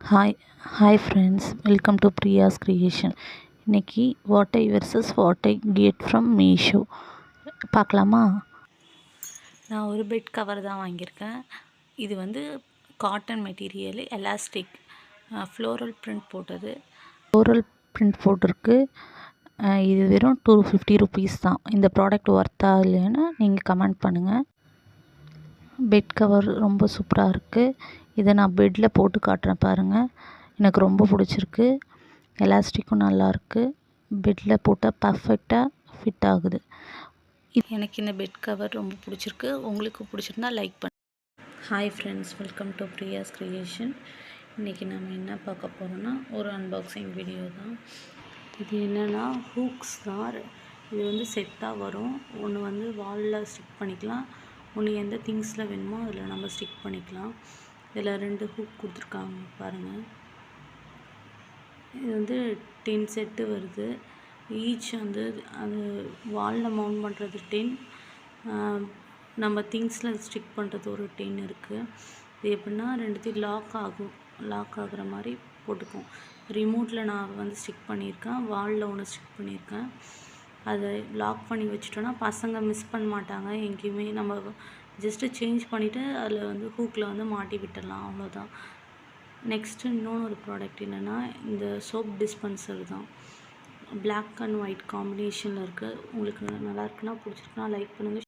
Hi friends, welcome to Priya's creation. இன்றைக்கி what I versus what I get from Meesho பார்க்கலாமா? நான் ஒரு பெட் கவர் தான் வாங்கியிருக்கேன். இது வந்து cotton material, elastic, floral print போட்டிருக்கு. இது வெறும் 250 ருபீஸ் தான். இந்த ப்ராடக்ட் ஒர்த்தா இல்லைன்னு நீங்கள் கமெண்ட் பண்ணுங்கள். பெட் கவர் ரொம்ப சூப்பராக இருக்குது. இதை நான் பெட்டில் போட்டு காட்டுறேன் பாருங்கள். எனக்கு ரொம்ப பிடிச்சிருக்கு. எலாஸ்டிக்கும் நல்லாயிருக்கு. பெட்டில் போட்டால் பர்ஃபெக்டாக ஃபிட் ஆகுது. எனக்கு இந்த பெட் கவர் ரொம்ப பிடிச்சிருக்கு. உங்களுக்கு பிடிச்சிருந்தா லைக் பண்ணு. Hi friends, welcome to Priya's creation. இன்றைக்கி நம்ம என்ன பார்க்க போகிறோன்னா ஒரு அன்பாக்சிங் வீடியோ தான். இது என்னென்னா ஹூக்ஸ் தான். இது வந்து செட்டாக வரும். ஒன்று வந்து வாலில் ஸ்டிக் பண்ணிக்கலாம், ஒன்று எந்த திங்ஸில் வேணுமோ அதில் நம்ம ஸ்டிக் பண்ணிக்கலாம். இதில் 2 ஹூக் கொடுத்துருக்காங்க பாருங்கள். இது வந்து 10 செட்டு வருது. ஈச் வந்து அது வாலில் மவுண்ட் பண்ணுறது 10, நம்ம திங்ஸில் ஸ்டிக் பண்ணுறது ஒரு 10 இருக்குது. இது எப்படின்னா ரெண்டுத்தையும் லாக் ஆகுற மாதிரி போட்டுக்கும். ரிமோட்டில் நான் வந்து ஸ்டிக் பண்ணியிருக்கேன், வாலில் ஒன்று ஸ்டிக் பண்ணியிருக்கேன். அதை லாக் பண்ணி வச்சிட்டோன்னா பசங்க மிஸ் பண்ண மாட்டாங்க எங்கேயுமே. நம்ம ஜஸ்ட்டு சேஞ்ச் பண்ணிவிட்டு அதில் வந்து ஹூக்கில் வந்து மாட்டி விட்டுடலாம், அவ்வளோதான். நெக்ஸ்ட்டு இன்னொன்று ஒரு ப்ராடக்ட் என்னென்னா இந்த சோப் டிஸ்பென்சர் தான். பிளாக் அண்ட் ஒயிட் காம்பினேஷனில் இருக்குது. உங்களுக்கு நல்லா இருக்குன்னா பிடிச்சிருக்குன்னா லைக் பண்ணுங்கள்.